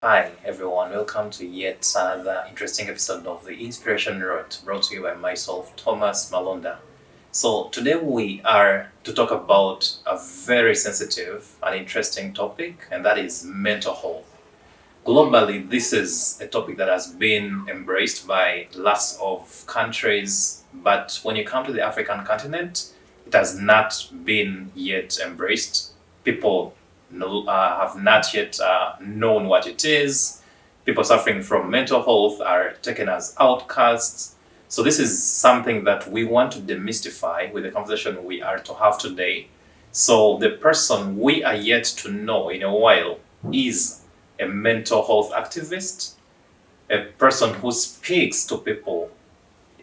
Hi everyone, welcome to yet another interesting episode of the Inspiration Road brought to you by myself, Thomas Malonda. So today we are to talk about a very sensitive and interesting topic, and that is mental health. Globally, this is a topic that has been embraced by lots of countries, but when you come to the African continent, it has not been yet embraced. People have not yet known what it is. People suffering from mental health are taken as outcasts. So, this is something that we want to demystify with the conversation we are to have today. So, the person we are yet to know in a while is a mental health activist, a person who speaks to people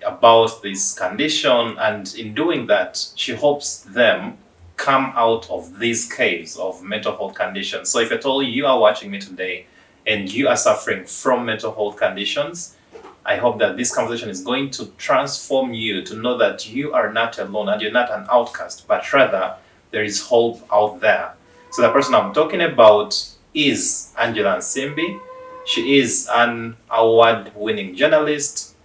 about this condition, and in doing that, she hopes them come out of these caves of mental health conditions. So if at all you are watching me today and you are suffering from mental health conditions, I hope that this conversation is going to transform you to know that you are not alone and you're not an outcast, but rather there is hope out there. So the person I'm talking about is Angela Nsimbi. She is an award-winning journalist.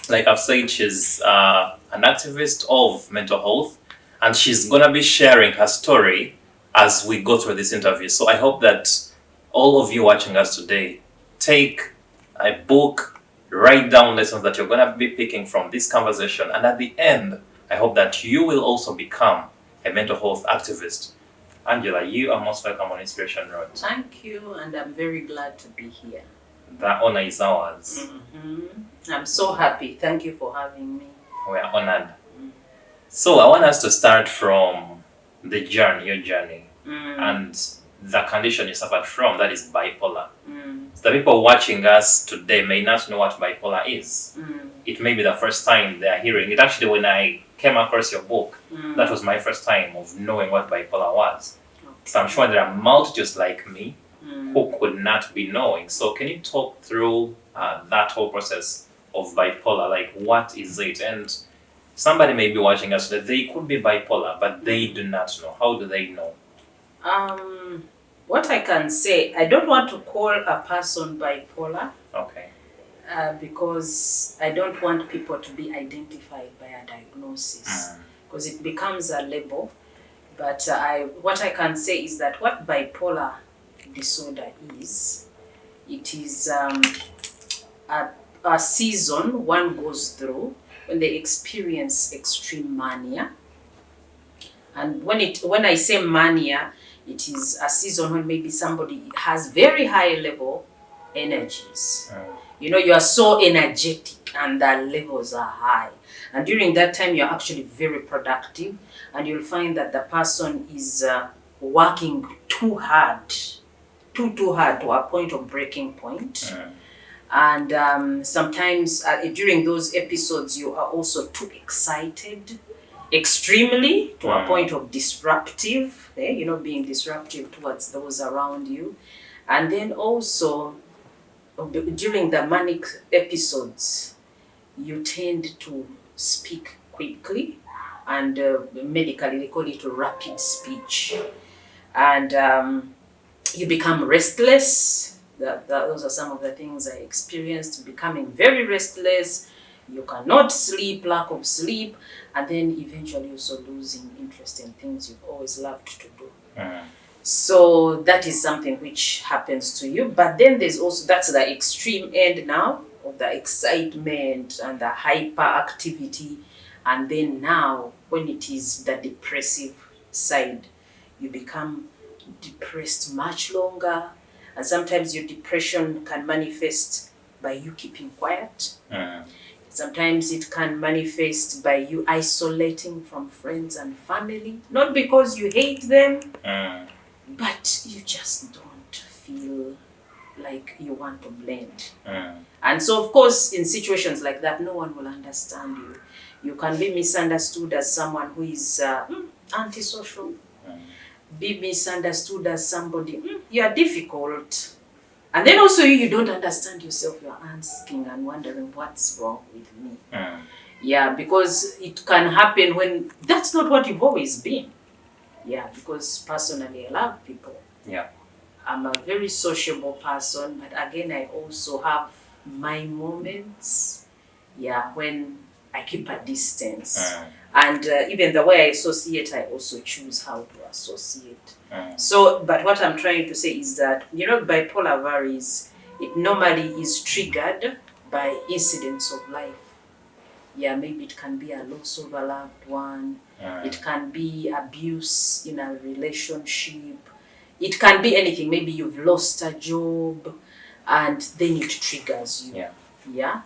Like I've said, she's an activist of mental health, and she's gonna be sharing her story as we go through this interview. So I hope that all of you watching us today take a book, write down lessons that you're gonna be picking from this conversation, and at the end, I hope that you will also become a mental health activist. Angela, you are most welcome on Inspiration Road. Thank you, and I'm very glad to be here. The honor is ours. I'm so happy. Thank you for having me. We are honored. So I want us to start from the journey, your journey, and the condition you suffered from, that is bipolar. So the people watching us today may not know what bipolar is. It may be the first time they are hearing it. Actually, when I came across your book, that was my first time of knowing what bipolar was. Okay. So I'm sure there are multitudes like me who could not be knowing. So can you talk through that whole process of bipolar? Like, what is it? And somebody may be watching us that they could be bipolar, but they do not know. How do they know? What I can say, I don't want to call a person bipolar. Okay. Because I don't want people to be identified by a diagnosis, because it becomes a label. But what I can say is that what bipolar disorder is, it is a season one goes through when they experience extreme mania. And when I say mania, it is a season when maybe somebody has very high level energies. You know, you are so energetic and the levels are high. And during that time, you're actually very productive, and you'll find that the person is working too hard to a point of breaking point. And sometimes during those episodes, you are also too excited, extremely, to a point of disruptive, being disruptive towards those around you. And then also, during the manic episodes, you tend to speak quickly, and medically they call it rapid speech. And you become restless. Those are some of the things I experienced, becoming very restless. You cannot sleep, lack of sleep, and then eventually also losing interest in things you've always loved to do. So that is something which happens to you. But then there's also, that's the extreme end now of the excitement and the hyperactivity. And then now, when it is the depressive side, you become depressed much longer. And sometimes your depression can manifest by you keeping quiet. Sometimes it can manifest by you isolating from friends and family. Not because you hate them, but you just don't feel like you want to blend. And so, of course, in situations like that, no one will understand you. You can be misunderstood as someone who is antisocial. Be misunderstood as somebody, you are difficult. And then also you don't understand yourself. You're asking and wondering what's wrong with me. Yeah, because it can happen when that's not what you've always been. Yeah, because personally I love people. Yeah. I'm a very sociable person, but again, I also have my moments, yeah, when I keep a distance. And even the way I associate, I also choose how to associate. So, but what I'm trying to say is that, bipolar varies. It normally is triggered by incidents of life. Yeah, maybe it can be a loss of a loved one. It can be abuse in a relationship. It can be anything. Maybe you've lost a job and then it triggers you. Yeah.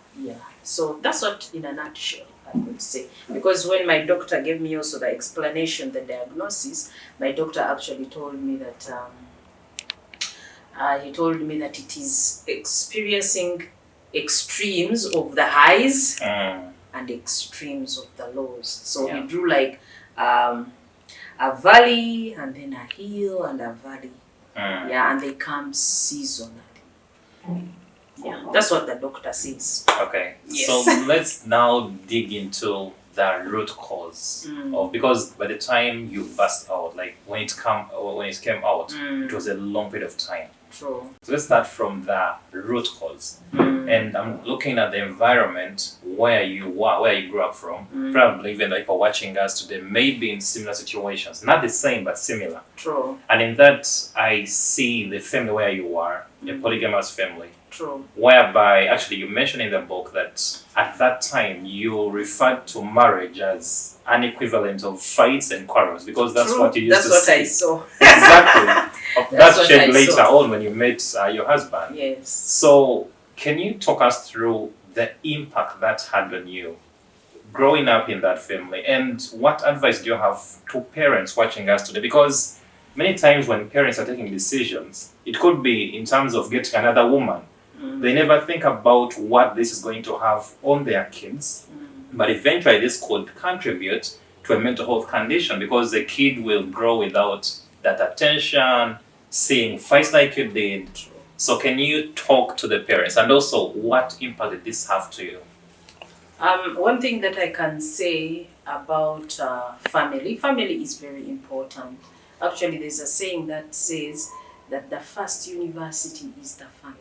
So that's what, in a nutshell, I would say. Because when my doctor gave me also the explanation, the diagnosis, my doctor actually told me that it is experiencing extremes of the highs and extremes of the lows. So he drew like a valley and then a hill and a valley. Yeah, and they come seasonally. Yeah, that's what the doctor says. Okay, Yes. so let's now dig into the root cause of, because by the time you burst out, like when it came out, it was a long period of time. True. So let's start from the root cause. And I'm looking at the environment where you grew up from. Probably even the people watching us today may be in similar situations, not the same but similar. True. And in that, I see the family where you are, a polygamous family. True. Whereby, actually, you mentioned in the book that at that time you referred to marriage as an equivalent of fights and quarrels, because that's what you used to see. That's what I saw. Exactly. That changed later on when you met your husband. Yes. So, can you talk us through the impact that had on you growing up in that family, and what advice do you have to parents watching us today? Because many times when parents are taking decisions, it could be in terms of getting another woman. They never think about what this is going to have on their kids, but eventually this could contribute to a mental health condition, because the kid will grow without that attention, seeing fights like you did. So can you talk to the parents, and also what impact did this have to you? One thing that I can say about family is very important. Actually, there's a saying that says that the first university is the family.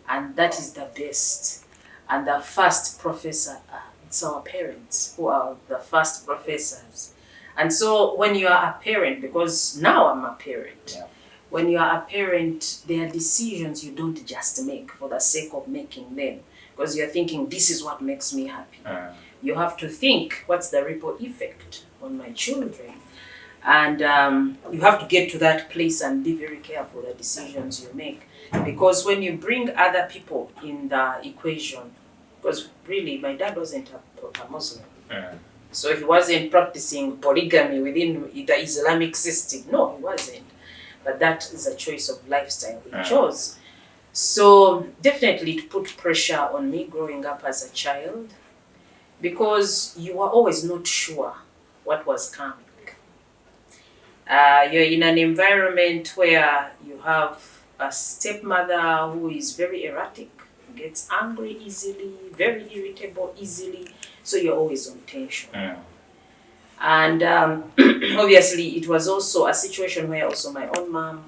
And that is the best. And the first professor, it's our parents who are the first professors. And so when you are a parent, because now I'm a parent, when you are a parent, there are decisions you don't just make for the sake of making them, because you're thinking, this is what makes me happy. You have to think, what's the ripple effect on my children? And you have to get to that place and be very careful the decisions you make. Because when you bring other people in the equation, because really my dad wasn't a Muslim. So he wasn't practicing polygamy within the Islamic system. No, he wasn't. But that is a choice of lifestyle he chose. So definitely it put pressure on me growing up as a child, because you were always not sure what was coming. You're in an environment where you have a stepmother who is very erratic, gets angry easily, very irritable easily, so you're always on tension. And obviously it was also a situation where also my own mom,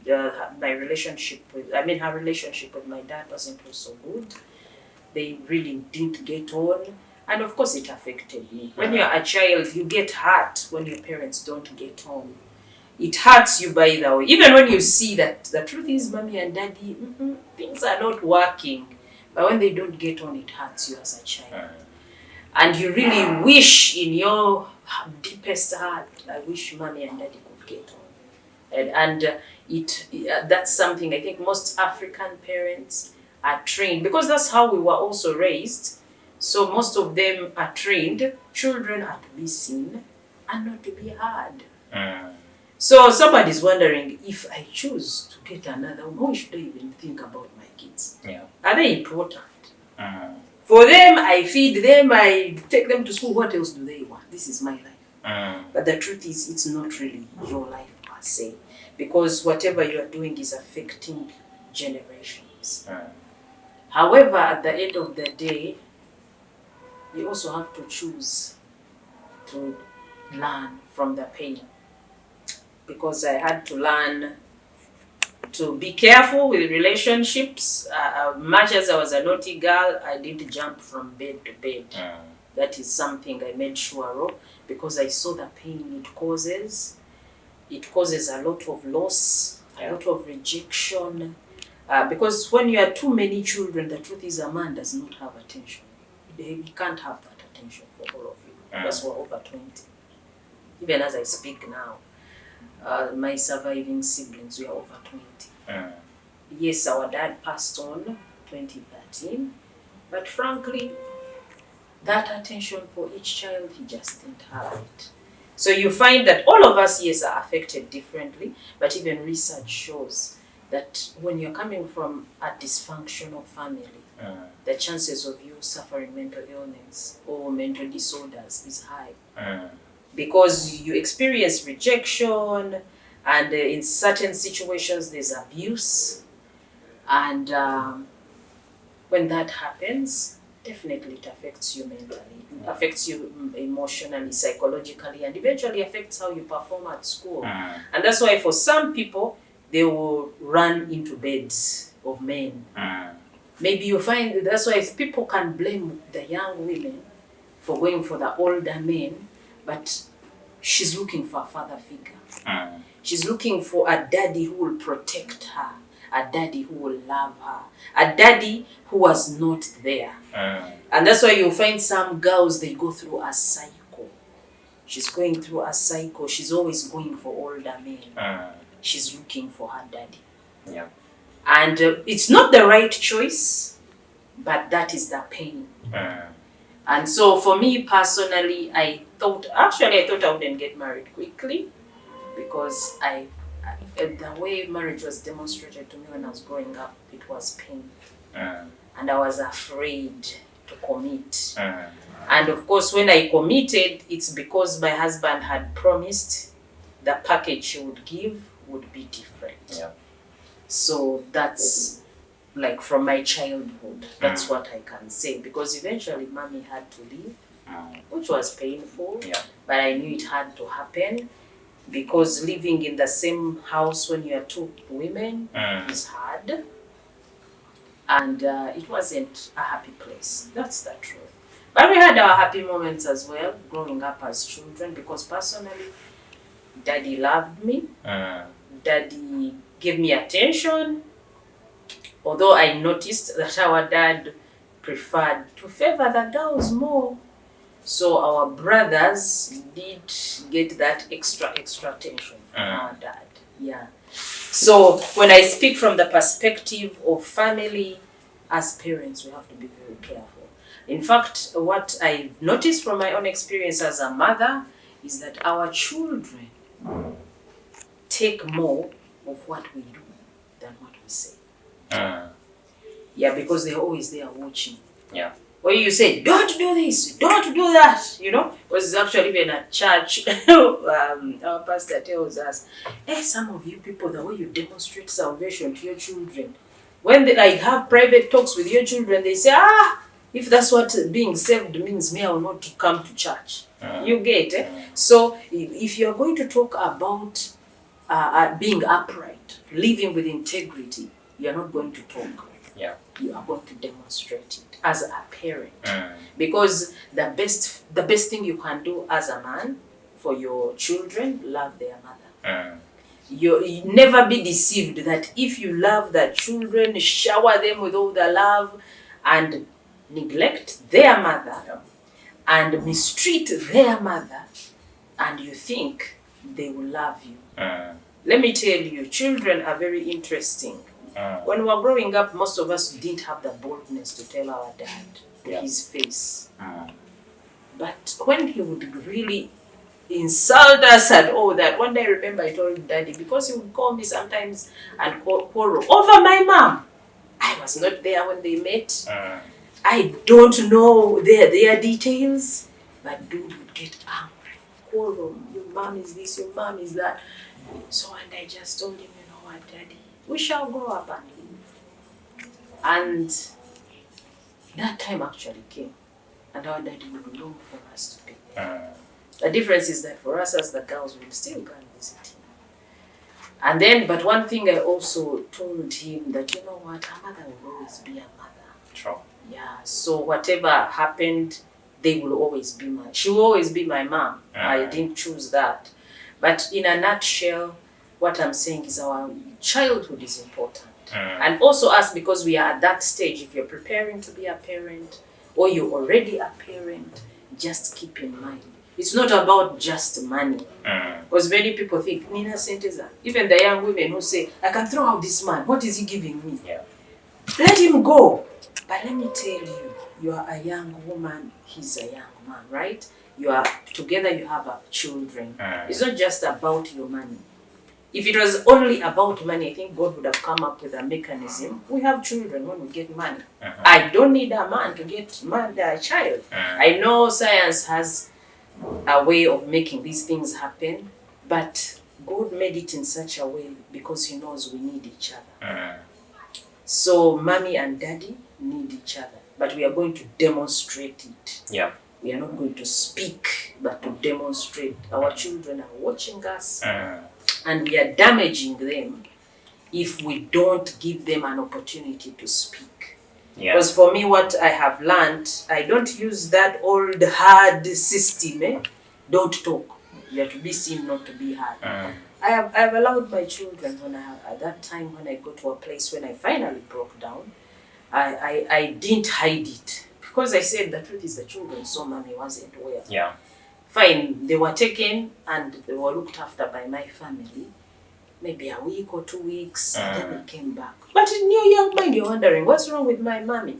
her relationship with my dad wasn't also good. They really didn't get on, and of course it affected me. When you're a child, you get hurt when your parents don't get on. It hurts you, by the way. Even when you see that the truth is mommy and daddy, things are not working. But when they don't get on, it hurts you as a child. And you really wish in your deepest heart, I wish mommy and daddy could get on. And that's something I think most African parents are trained, because that's how we were also raised. So most of them are trained. Children are to be seen and not to be heard. So somebody's wondering, if I choose to get another one, why should I even think about my kids? Are they important? For them, I feed them, I take them to school. What else do they want? This is my life. But the truth is, it's not really your life per se, because whatever you are doing is affecting generations. However, at the end of the day, you also have to choose to learn from the pain. Because I had to learn to be careful with relationships. Much as I was a naughty girl, I didn't jump from bed to bed. That is something I made sure of, because I saw the pain it causes. It causes a lot of loss, a lot of rejection. Because when you have too many children, the truth is a man does not have attention. He can't have that attention for all of you. Because we're over 20. Even as I speak now, my surviving siblings, we are over 20. Yes, our dad passed on 2013, but frankly, that attention for each child, he just didn't have it. So you find that all of us, yes, are affected differently, but even research shows that when you're coming from a dysfunctional family, the chances of you suffering mental illness or mental disorders is high. Because you experience rejection, and in certain situations there's abuse, and when that happens, definitely it affects you mentally, it affects you emotionally, psychologically, and eventually affects how you perform at school. And that's why for some people, they will run into beds of men. Maybe you find that's why people can blame the young women for going for the older men, but she's looking for a father figure. She's looking for a daddy who will protect her, a daddy who will love her, a daddy who was not there. And that's why you'll find some girls, they go through a cycle. She's going through a cycle. She's always going for older men. She's looking for her daddy. And it's not the right choice, but that is the pain. And so for me personally, I thought I wouldn't get married quickly, because the way marriage was demonstrated to me when I was growing up, it was pain. And I was afraid to commit. And of course, when I committed, it's because my husband had promised the package he would give would be different. So that's like from my childhood, that's what I can say, because eventually mommy had to leave, which was painful, but I knew it had to happen, because living in the same house when you are two women is hard, and it wasn't a happy place. That's the truth. But we had our happy moments as well, growing up as children, because personally, daddy loved me, daddy gave me attention, although I noticed that our dad preferred to favor the girls more. So our brothers did get that extra attention from our dad. So when I speak from the perspective of family, as parents, we have to be very careful. In fact, what I've noticed from my own experience as a mother is that our children take more of what we do than what we say. Because they're always there watching. Or you say, don't do this, don't do that, because it's actually even at church, our pastor tells us, some of you people, the way you demonstrate salvation to your children, when I have private talks with your children, they say, if that's what being saved means, me, I will not come to church. You get it? So if you're going to talk about being upright, living with integrity, you're not going to talk. You are going to demonstrate it as a parent. Because the best thing you can do as a man for your children, love their mother. You never be deceived that if you love the children, shower them with all the love, and neglect their mother and mistreat their mother, and you think they will love you. Let me tell you, children are very interesting. When we were growing up, most of us didn't have the boldness to tell our dad to his face. But when he would really insult us and all that, one day I remember I told daddy, because he would call me sometimes and quarrel over my mom. I was not there when they met. I don't know their details, but dude would get angry, quarrel, your mom is this, your mom is that. So and I just told him, you know what, daddy, we shall grow up and live. And that time actually came, and our daddy would long for us to be there. The difference is that for us as the girls, we'll still go and visit him. And then, but one thing I also told him that, you know what, a mother will always be a mother. True. Yeah. So whatever happened, they will always be she will always be my mom. I didn't choose that. But in a nutshell, what I'm saying is our childhood is important. And also us, because we are at that stage, if you're preparing to be a parent or you're already a parent, just keep in mind, it's not about just money. Because many people think, Nina Senteza, even the young women who say, I can throw out this man, what is he giving me? Yeah. Let him go. But let me tell you, you are a young woman, he's a young man, right? You are together, you have children. It's not just about your money. If it was only about money, I think God would have come up with a mechanism. We have children when we get money. I don't need a man to get a child. I know science has a way of making these things happen, but God made it in such a way because He knows we need each other. So mommy and daddy need each other, but we are going to demonstrate it. Yeah. We are not going to speak, but to demonstrate. Our children are watching us, and we are damaging them if we don't give them an opportunity to speak. Yeah. Because for me, what I have learned, I don't use that old hard system. Don't talk. You are to be seen, not to be heard. I have allowed my children, at that time when I got to a place when I finally broke down, I didn't hide it. Because I said the truth is the children saw mommy wasn't well. Yeah. Fine, they were taken and they were looked after by my family. Maybe a week or 2 weeks, and then they came back. But in your young mind, you're wondering, what's wrong with my mommy?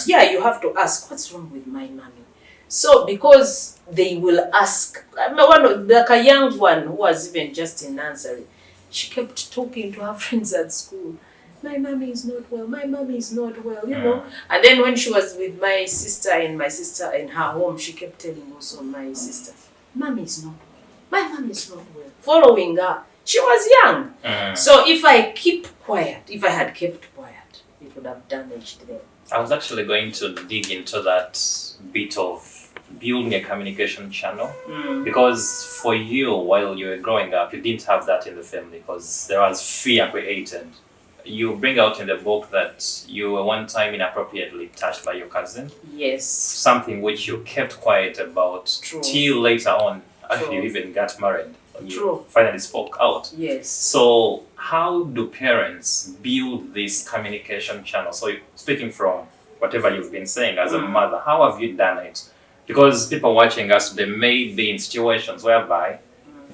Yeah, you have to ask, what's wrong with my mommy? So, because they will ask, like a young one who was even just in nursery, she kept talking to her friends at school. My mommy is not well, my mommy is not well, you know. And then when she was with my sister in her home, she kept telling also my sister, mommy is not well, my mommy is not well. Following her, she was young. So if I had kept quiet, it would have damaged them. I was actually going to dig into that bit of building a communication channel, because for you, while you were growing up, you didn't have that in the family because there was fear created. You bring out in the book that you were one time inappropriately touched by your cousin. Yes. Something which you kept quiet about. True. Till later on, after you even got married. You finally spoke out. Yes. So how do parents build this communication channel? So speaking from whatever you've been saying as a mother, how have you done it? Because people watching us, they may be in situations whereby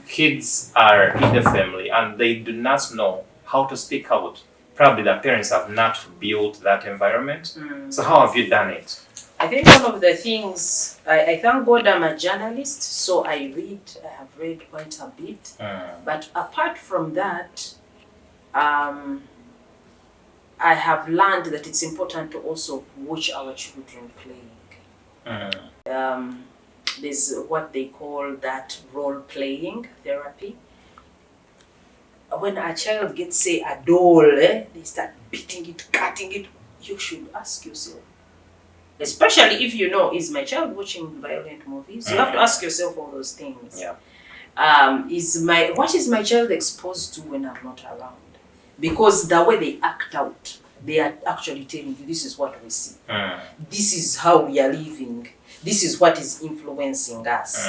kids are in the family and they do not know how to speak out. Probably the parents have not built that environment. So how have you done it? I think one of the things, I thank God I'm a journalist, so I have read quite a bit. But apart from that, I have learned that it's important to also watch our children playing. There's what they call that role-playing therapy. When a child gets, say, a doll, they start beating it, cutting it, you should ask yourself, especially if you know, is my child watching violent movies? You have to ask yourself all those things. Yeah. What is my child exposed to when I'm not around? Because the way they act out, they are actually telling you, this is what we see. This is how we are living. This is what is influencing us.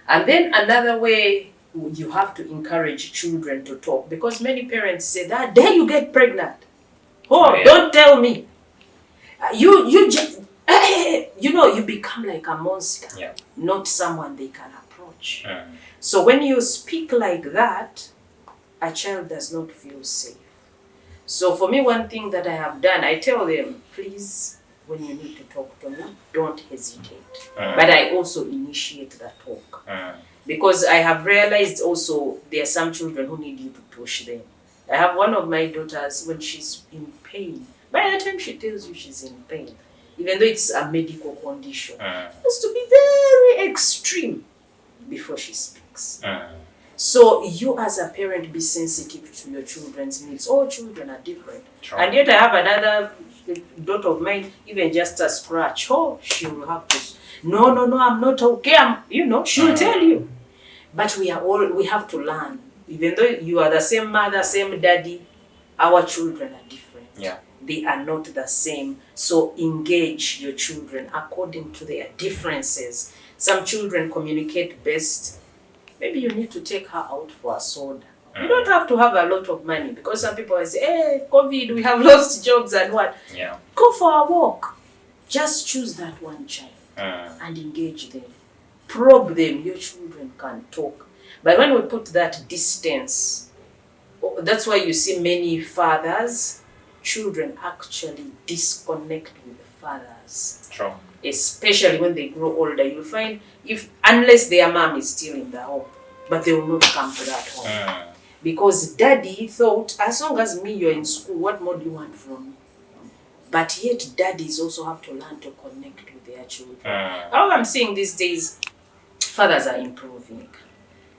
And then another way, you have to encourage children to talk, because many parents say, that dare you get pregnant? Don't tell me. You just, you become like a monster, not someone they can approach. So when you speak like that, a child does not feel safe. So for me, one thing that I have done, I tell them, please, when you need to talk to me, don't hesitate. But I also initiate the talk. Because I have realized also there are some children who need you to push them. I have one of my daughters, when she's in pain, by the time she tells you she's in pain, even though it's a medical condition, it has to be very extreme before she speaks. So you as a parent, be sensitive to your children's needs. All children are different. True. And yet I have another daughter of mine, even just a scratch, she will have to, no, I'm not okay, she'll tell you. But we have to learn even though you are the same mother, same daddy, our children are different. Yeah. They are not the same. So engage your children according to their differences. Some children communicate best. Maybe you need to take her out for a soda. You don't have to have a lot of money, because some people will say, hey, COVID, we have lost jobs and what. Yeah. Go for a walk. Just choose that one child and engage them. Probe them. Your children can talk. But when we put that distance, that's why you see many fathers, children actually disconnect with the fathers. True. Especially when they grow older, you'll find, unless their mom is still in the home, but they will not come to that home. Because daddy thought, as long as me, you're in school, what more do you want from me? But yet daddies also have to learn to connect with their children. How I'm seeing these days, fathers are improving.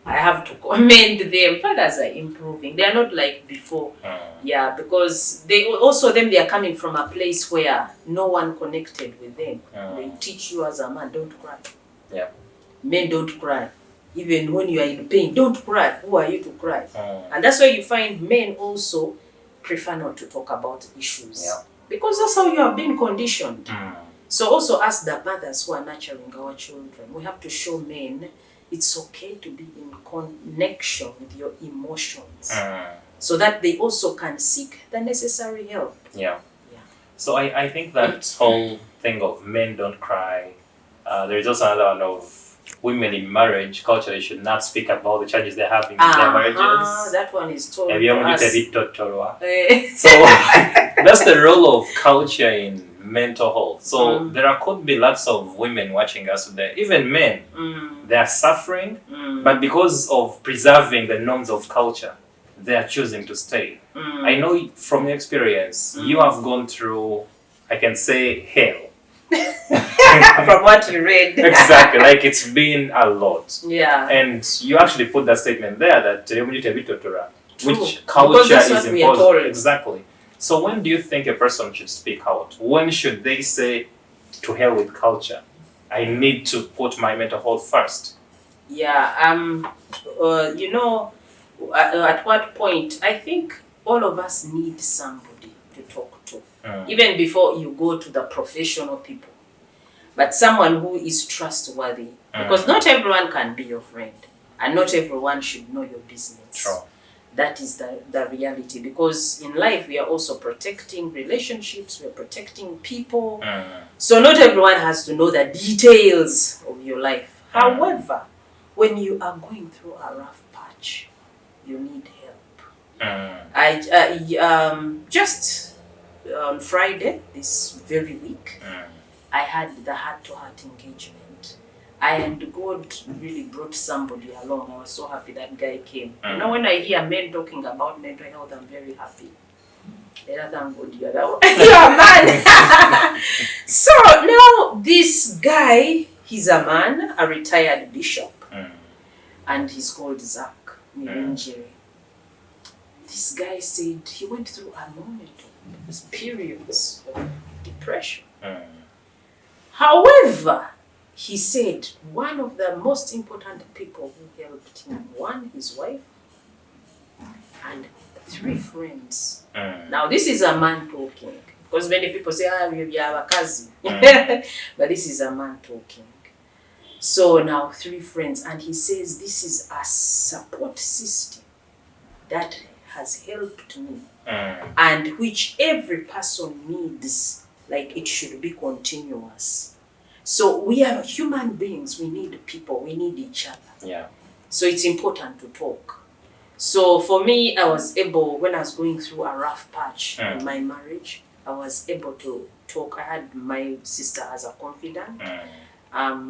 I have to commend them. Fathers are improving. They are not like before. Yeah, because they are coming from a place where no one connected with them. They teach you as a man, don't cry. Yeah. Men don't cry. Even when you are in pain, don't cry. Who are you to cry? And that's why you find men also prefer not to talk about issues. Yeah. Because that's how you have been conditioned. So also as the mothers who are nurturing our children, we have to show men it's okay to be in connection with your emotions, so that they also can seek the necessary help. Yeah. So I think that whole thing of men don't cry, there is also another one of women in marriage culturally should not speak about the challenges they're having in their marriages. That one is told Have you to us. So that's the role of culture in mental health. So there could be lots of women watching us today, even men. They are suffering, but because of preserving the norms of culture, they are choosing to stay. I know from your experience, you have gone through, I can say, hell. From what you read. Exactly, like it's been a lot. Yeah. And you actually put that statement there that which Because culture that's is what we are imposed. told. Exactly. So when do you think a person should speak out? When should they say, to hell with culture? I need to put my mental health first. Yeah. At what point, I think all of us need somebody to talk to. Even before you go to the professional people. But someone who is trustworthy. Because not everyone can be your friend. And not everyone should know your business. True. That is the reality. Because in life, we are also protecting relationships. We are protecting people. So not everyone has to know the details of your life. However, when you are going through a rough patch, you need help. Just on Friday, this very week, I had the heart-to-heart engagement. And God really brought somebody along. I was so happy that guy came. You know, when I hear men talking about mental health, I'm very happy. Thank God you're a man. So now this guy, he's a man, a retired bishop. And he's called Zach Mirenjere. This guy said he went through a moment of periods of depression. However, he said one of the most important people who helped him, one, his wife, and 3 friends. Now, this is a man talking. Because many people say, we have a cousin. But this is a man talking. So now 3 friends. And he says this is a support system that has helped me. And which every person needs. Like it should be continuous. So we are human beings. We need people. We need each other. Yeah. So it's important to talk. So for me, I was able, when I was going through a rough patch in my marriage, I was able to talk. I had my sister as a confidant.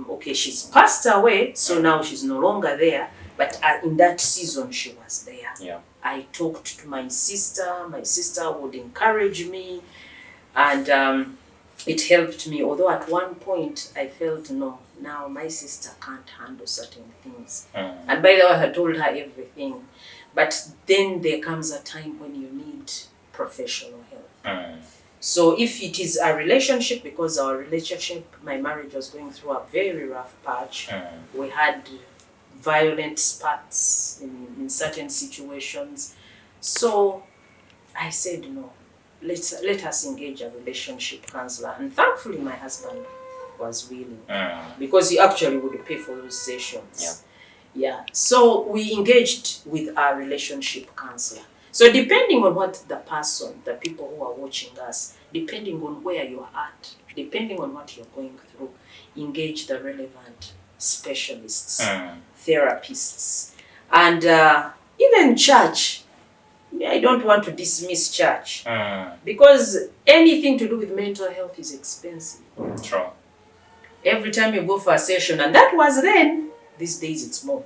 Okay, she's passed away, so now she's no longer there. But in that season, she was there. Yeah. I talked to my sister. My sister would encourage me. And it helped me. Although at one point, I felt, no, now my sister can't handle certain things. And by the way, I told her everything. But then there comes a time when you need professional help. So if it is a relationship, because our relationship, my marriage was going through a very rough patch, we had violent spats in certain situations. So I said, no, let us engage a relationship counselor. And thankfully, my husband was willing because he actually would pay for those sessions. Yeah. So we engaged with our relationship counselor. So depending on what the person, the people who are watching us, depending on where you are at, depending on what you're going through, engage the relevant specialists, therapists, and even church. I don't want to dismiss church because anything to do with mental health is expensive. True. Every time you go for a session, and that was then, these days it's more,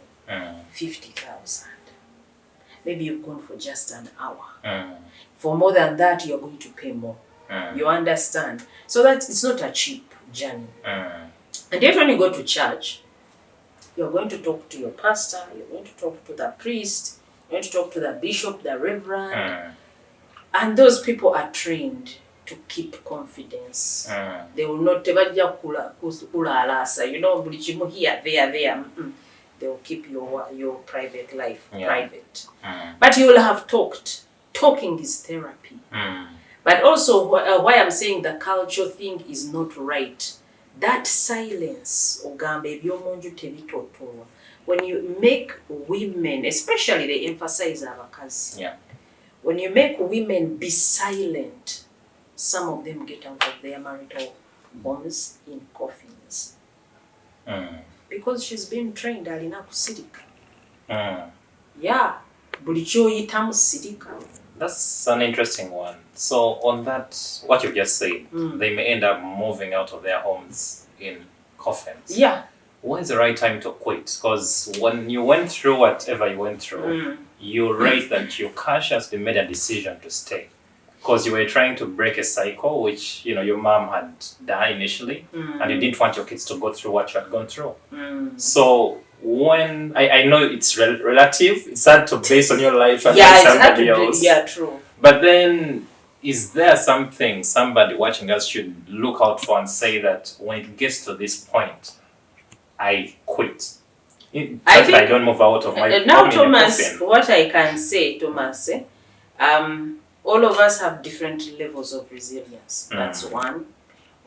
50,000. Maybe you've gone for just an hour. For more than that, you're going to pay more. You understand? So that it's not a cheap journey. And yet when you go to church, you're going to talk to your pastor, you're going to talk to the priest, you're going to talk to the bishop, the reverend. And those people are trained to keep confidence. They will not, you know, here, there. They will keep your private life private. But you will have talked. Talking is therapy. But also, why I'm saying the culture thing is not right. That silence, when you make women, especially they emphasize avakazi, when you make women be silent, some of them get out of their marital homes in coffins. Because she's been trained alina kusirika. Yeah, buli kyoyita musirika. That's an interesting one. So on that, what you just said, they may end up moving out of their homes in coffins. Yeah. When is the right time to quit? Because when you went through whatever you went through, you write that you consciously made a decision to stay. Because you were trying to break a cycle, which, you know, your mom had died initially, and you didn't want your kids to go through what you had gone through. So when, I know it's relative, it's hard to base on your life and somebody else. Yeah, true. But then, is there something somebody watching us should look out for and say that when it gets to this point, I quit? I don't move out of my now, Thomas, what I can say, Thomas, all of us have different levels of resilience. That's one.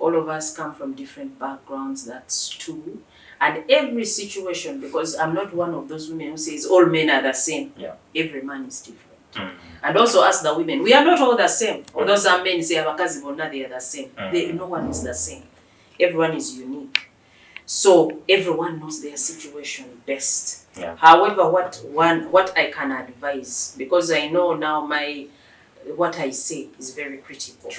All of us come from different backgrounds. That's two. And every situation, because I'm not one of those women who says all men are the same. Every man is different. And also as the women, we are not all the same. Although some men say abakazi bonna they are the same. No one is the same. Everyone is unique. So everyone knows their situation best. However, what I can advise, because I know now what I say is very critical.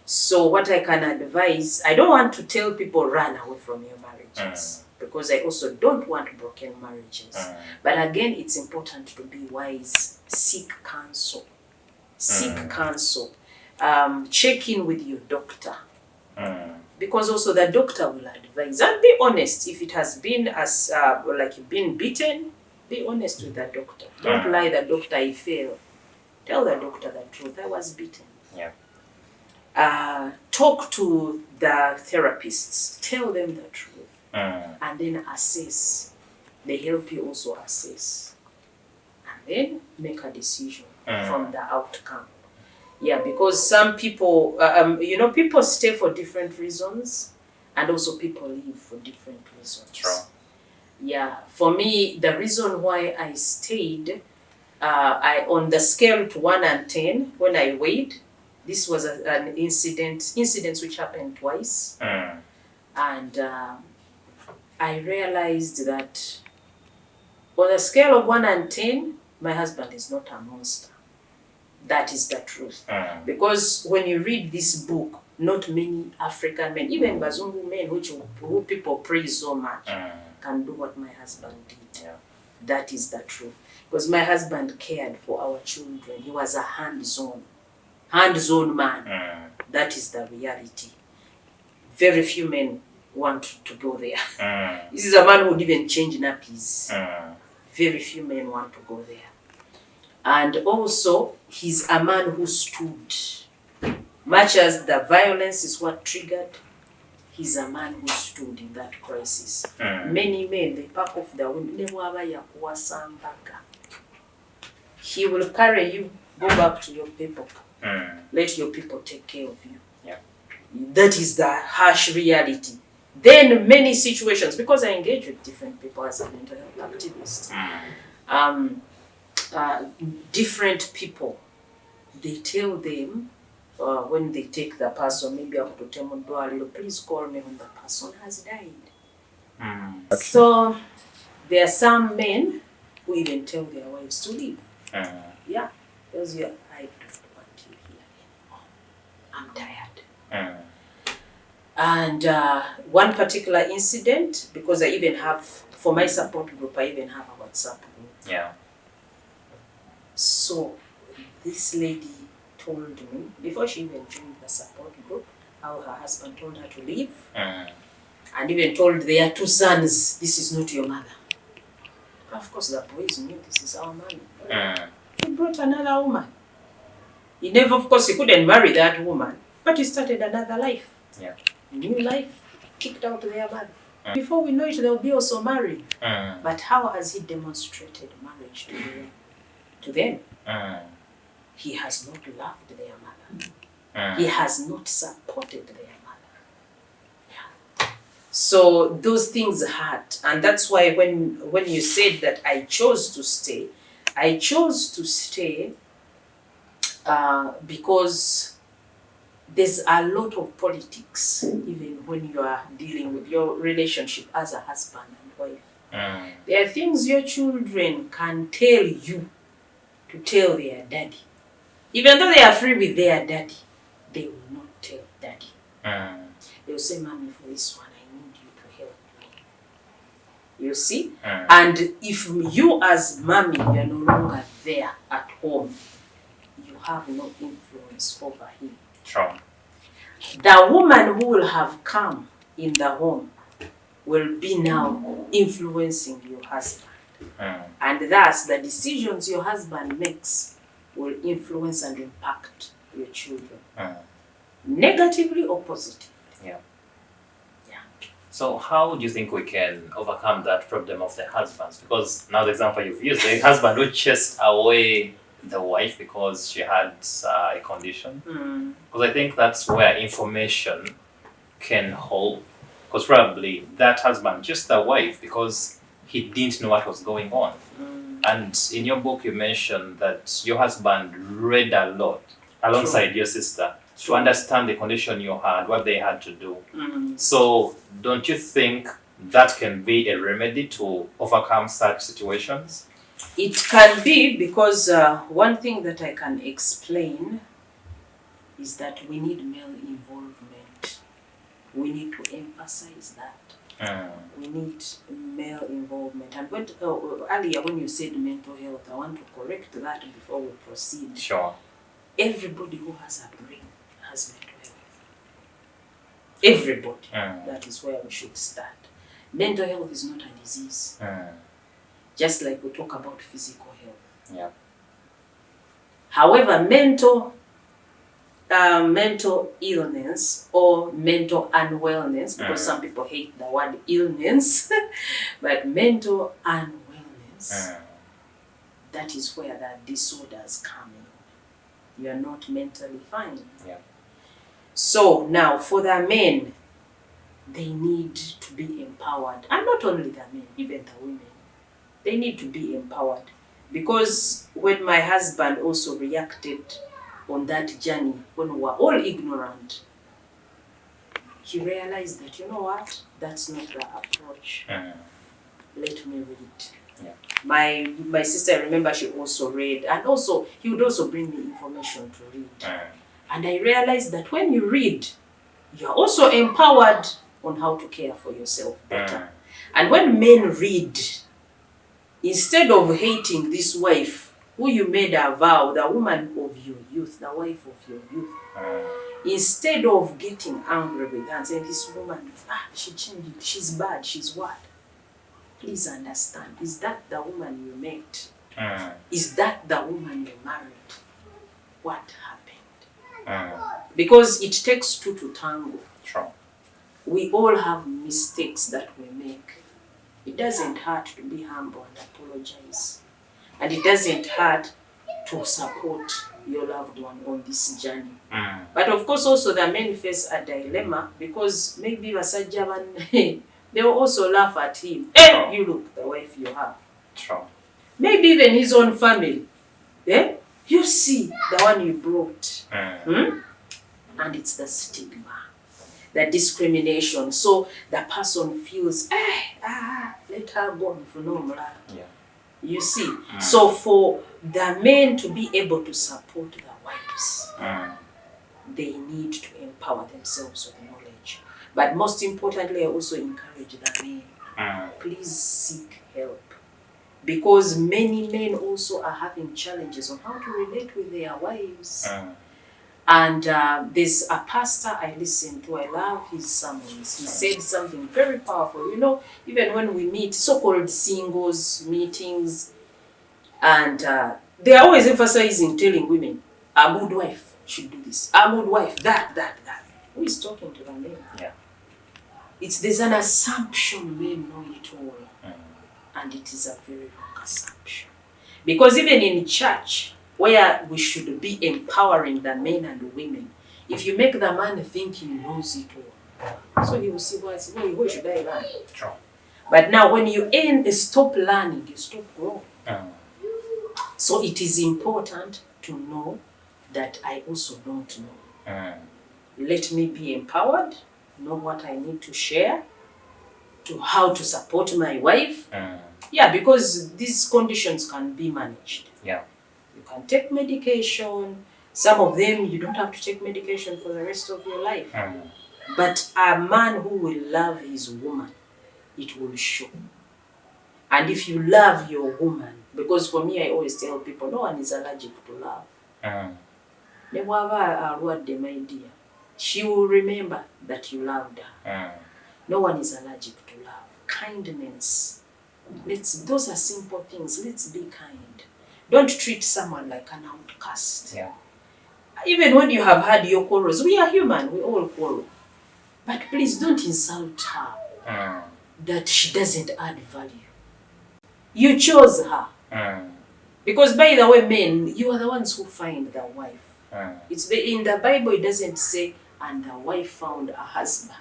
So what I can advise, I don't want to tell people run away from your marriages. Because I also don't want broken marriages. But again, it's important to be wise. Seek counsel. Seek counsel. Check in with your doctor. Because also the doctor will advise. And be honest. If it has been as like you've been beaten, be honest with the doctor. Don't lie the doctor, I failed. Tell the doctor the truth. I was beaten. Talk to the therapists. Tell them the truth. And then assess. They help you also assess. And then make a decision from the outcome. Yeah, because some people, you know, people stay for different reasons. And also people leave for different reasons. Yeah, for me, the reason why I stayed, on the scale to 1 and 10, when I weighed, this was an incidents which happened twice. And I realized that on a scale of 1 and 10, my husband is not a monster. That is the truth. Because when you read this book, not many African men, even Bazungu men, who people praise so much, can do what my husband did. That is the truth. Because my husband cared for our children. He was a hands-on man. That is the reality. Very few men want to go there. This is a man who would even change nappies. Very few men want to go there. And also, he's a man who stood. Much as the violence is what triggered, he's a man who stood in that crisis. Many men, they pack off their women. He will carry you, go back to your people. Let your people take care of you. Yeah. That is the harsh reality. Then many situations, because I engage with different people as a mental health activist, different people, they tell them when they take the person, maybe I have to tell them, please call me when the person has died. So there are some men who even tell their wives to leave. Yeah, because I don't want you here anymore. I'm tired. And one particular incident, because I even have, for my support group, I even have a WhatsApp group. Yeah. So this lady told me, before she even joined the support group, how her husband told her to leave. And even told their 2 sons, this is not your mother. Of course, the boys knew this is our man. He brought another woman. He never, of course, he couldn't marry that woman, but he started another life. Yeah. New life, kicked out their mother. Before we know it, they'll be also married. But how has he demonstrated marriage to them? He has not loved their mother. He has not supported their mother. Yeah. So those things hurt. And that's why when you said that I chose to stay because there's a lot of politics, even when you are dealing with your relationship as a husband and wife. There are things your children can tell you to tell their daddy. Even though they are free with their daddy, they will not tell daddy. They will say, Mommy, for this one, I need you to help me. You see? And if you as mommy, you are no longer there at home, you have no influence over him. Sure. The woman who will have come in the home will be now influencing your husband. And thus, the decisions your husband makes will influence and impact your children. Negatively or positively. Yeah. Yeah. So how do you think we can overcome that problem of the husbands? Because now the example you've used, the husband who chased away the wife because she had a condition. Because I think that's where information can help. Because probably that husband chased the wife because he didn't know what was going on. And in your book you mentioned that your husband read a lot alongside your sister to understand the condition you had, what they had to do. So don't you think that can be a remedy to overcome such situations? It can be, because one thing that I can explain is that we need male involvement. We need to emphasize that. We need male involvement. And when, earlier when you said mental health, I want to correct that before we proceed. Sure. Everybody who has a brain has mental health. Everybody. That is where we should start. Mental health is not a disease. Just like we talk about physical health. Yeah. However, mental illness or mental unwellness, because some people hate the word illness, but mental unwellness, that is where the disorders come in. You are not mentally fine. Yeah. So now for the men, they need to be empowered. And not only the men, even the women. They need to be empowered. Because when my husband also reacted on that journey, when we were all ignorant, he realized that, you know what, that's not the approach. Let me read. Yeah. My sister, I remember, she also read, and also he would also bring me information to read. And I realized that when you read, you're also empowered on how to care for yourself better. And when men read, instead of hating this wife who you made a vow, the woman of your youth, the wife of your youth, instead of getting angry with her and saying, this woman, she changed, she's bad, she's what? Please understand, is that the woman you met? Is that the woman you married? What happened? Because it takes two to tango. Sure. we all have mistakes that we make. It doesn't hurt to be humble and apologize. And it doesn't hurt to support your loved one on this journey. But of course also the men face a dilemma because maybe Vasajavan, they will also laugh at him. Hey, you look the wife you have. True. Maybe even his own family. Yeah? You see the one you brought. And it's the stigma, the discrimination. So the person feels, let her go for no. Yeah. You see, so for the men to be able to support the wives, they need to empower themselves with knowledge. But most importantly, I also encourage the men, please seek help. Because many men also are having challenges on how to relate with their wives. And there's a pastor I listen to, I love his sermons. He said something very powerful. You know, even when we meet so-called singles meetings, and they are always emphasizing telling women, a good wife should do this, a good wife, that. Who is talking to the men? Yeah. There's an assumption men know it all. And it is a very wrong assumption. Because even in church, where we should be empowering the men and the women, if you make the man think he knows it all, so he will see where should I learn? True. But now when you stop learning, you stop growing. So it is important to know that I also don't know. Let me be empowered, know what I need to share, to how to support my wife. Yeah, because these conditions can be managed. Yeah. You can take medication. Some of them you don't have to take medication for the rest of your life. But a man who will love his woman, it will show. And if you love your woman, because for me I always tell people, no one is allergic to love. My dear, she will remember that you loved her. No one is allergic to love. Kindness. Those are simple things. Let's be kind. Don't treat someone like an outcast. Yeah. Even when you have had your quarrels, we are human, we all quarrel. But please don't insult her that she doesn't add value. You chose her. Because by the way, men, you are the ones who find the wife. In the Bible, it doesn't say, and the wife found a husband.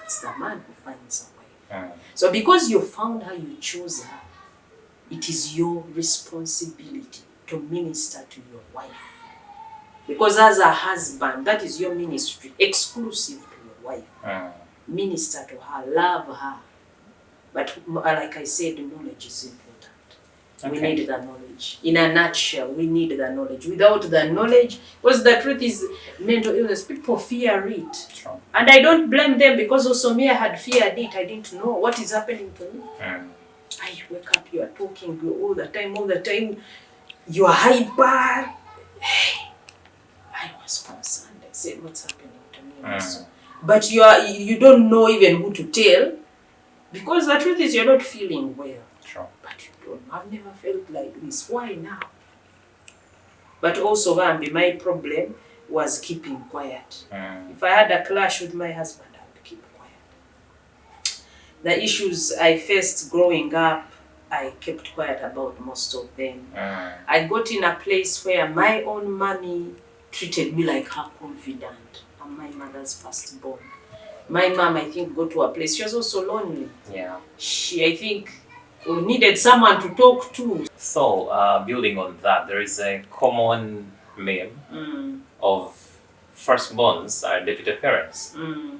It's the man who finds a wife. So because you found her, you chose her, it is your responsibility to minister to your wife. Because as a husband, that is your ministry, exclusive to your wife. Minister to her, love her. But like I said, knowledge is important. We need the knowledge. In a nutshell, we need the knowledge. Without the knowledge, because the truth is, mental illness, people fear it. Sure. And I don't blame them, because also me, I had feared it. I didn't know what is happening to me. I wake up, you are talking all the time. You are hyper. Hey, I was concerned. I said, what's happening to me also? But you don't know even who to tell, because the truth is you're not feeling well. Sure. But you don't. I've never felt like this. Why now? But also, my problem was keeping quiet. If I had a clash with my husband, I would keep quiet. The issues I faced growing up, I kept quiet about most of them. I got in a place where my own mommy treated me like her confidant. I'm my mother's firstborn. My mom, I think, got to a place. She was also lonely. Yeah. She, I think, needed someone to talk to. So, building on that, there is a common meme of firstborns are deputy parents.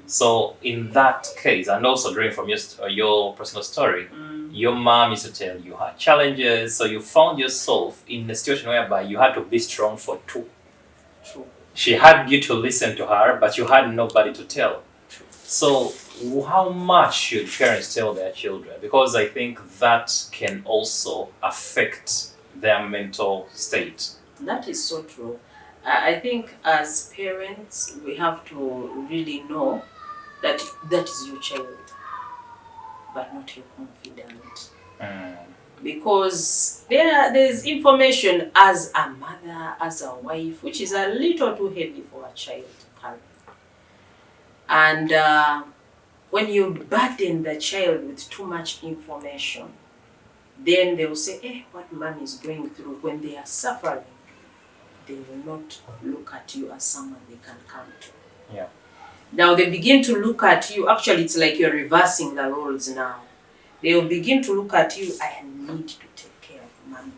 So, in that case, and also drawing from your personal story, your mom used to tell you her challenges, so you found yourself in a situation whereby you had to be strong for two. True. She had you to listen to her, but you had nobody to tell. So, how much should parents tell their children? Because I think that can also affect their mental state. That is so true. I think as parents, we have to really know that that is your child, but not your confidant. Because there's information as a mother, as a wife, which is a little too heavy for a child to carry. And when you burden the child with too much information, then they will say, what mom is going through. When they are suffering, they will not look at you as someone they can come to. Yeah. Now they begin to look at you. Actually, it's like you're reversing the roles now. They will begin to look at you. I need to take care of mommy.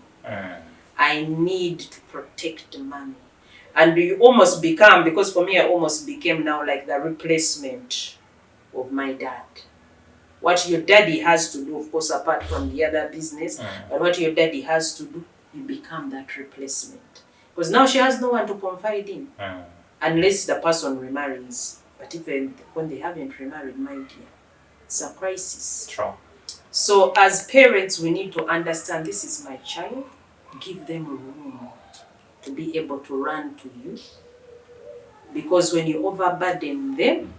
I need to protect mommy. And you almost become, because for me, I almost became now like the replacement of my dad. What your daddy has to do, of course, apart from the other business, but what your daddy has to do, you become that replacement. Because now she has no one to confide in, unless the person remarries. But even when they haven't remarried, my dear, it's a crisis. True. So as parents, we need to understand this is my child. Give them room to be able to run to you. Because when you overburden them,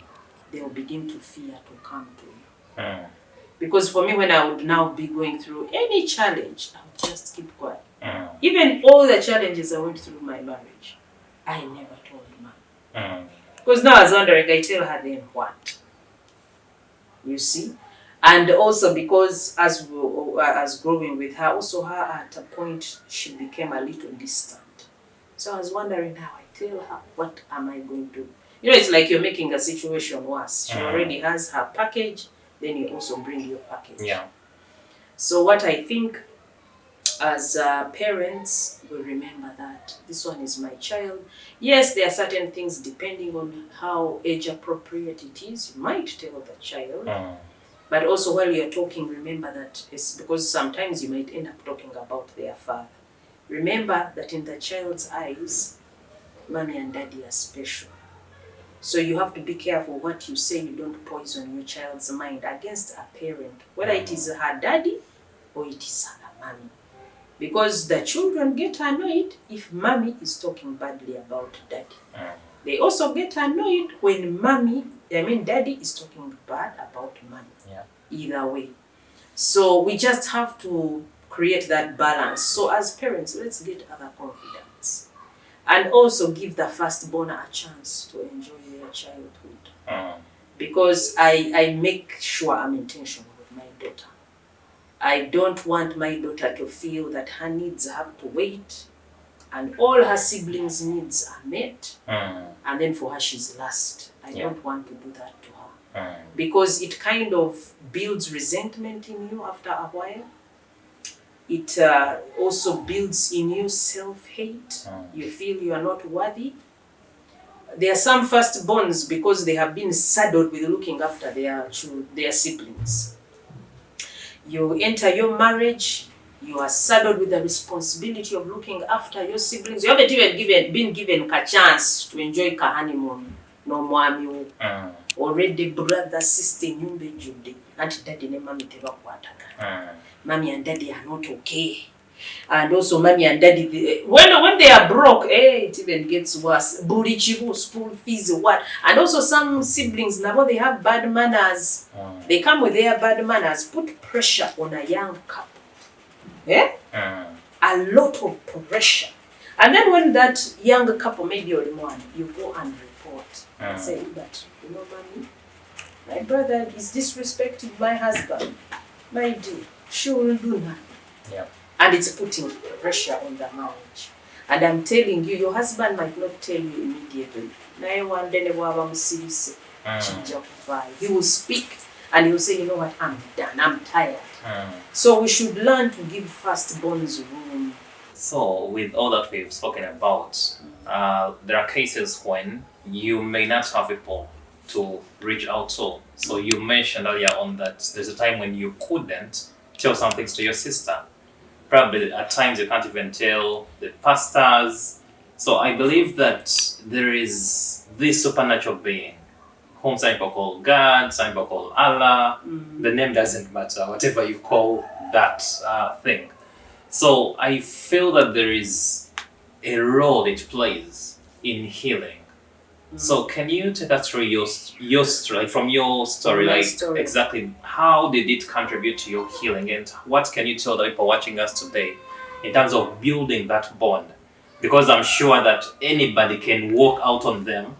they will begin to fear to come to you. Because for me, when I would now be going through any challenge, I would just keep quiet. Even all the challenges I went through my marriage, I never told mom. Because now I was wondering, I tell her then what? You see? And also because as growing with her, also her at a point, she became a little distant. So I was wondering now, I tell her, what am I going to do? You know, it's like you're making a situation worse. She already has her package, then you also bring your package. Yeah. So what I think as parents, we remember that this one is my child. Yes, there are certain things depending on how age appropriate it is. You might tell the child. But also while you're talking, remember that it's because sometimes you might end up talking about their father. Remember that in the child's eyes, mommy and daddy are special. So you have to be careful what you say. You don't poison your child's mind against a parent, whether it is her daddy or it is her mommy. Because the children get annoyed if mommy is talking badly about daddy. They also get annoyed when daddy is talking bad about mommy. Yeah. Either way. So we just have to create that balance. So as parents, let's get other confidence. And also give the firstborn a chance to enjoy their childhood. Because I make sure I'm intentional with my daughter. I don't want my daughter to feel that her needs have to wait and all her siblings' needs are met. And then for her, she's last. I don't want to do that to her. Because it kind of builds resentment in you after a while. It also builds in you self-hate. You feel you are not worthy. There are some firstborns because they have been saddled with looking after their siblings. You enter your marriage, you are saddled with the responsibility of looking after your siblings. You haven't even been given a chance to enjoy a honeymoon. No mwami. Already brother, sister, nyumbe jude. Auntie, daddy, ne mami teba kuataka. Mommy and daddy are not okay. And also mommy and daddy, when they are broke, it even gets worse. Burichibu, school fees, what? And also some siblings, now they have bad manners. They come with their bad manners, put pressure on a young couple. A lot of pressure. And then when that young couple, maybe only one, you go and report. And say, but you know, mommy, my brother is disrespecting my husband. My dear, she will do nothing. And it's putting pressure on the marriage. And I'm telling you, your husband might not tell you immediately. He will speak and he will say, you know what, I'm done, I'm tired. So we should learn to give firstborns room. So with all that we've spoken about, there are cases when you may not have people to reach out to. So you mentioned earlier on that there's a time when you couldn't tell some things to your sister. Probably at times you can't even tell the pastors. So I believe that there is this supernatural being whom some people call God, some people call Allah. The name doesn't matter, whatever you call that thing. So I feel that there is a role it plays in healing. So can you take us through your story, like from your story, My like story. exactly how did it contribute to your healing, and what can you tell the people watching us today in terms of building that bond? Because I'm sure that anybody can walk out on them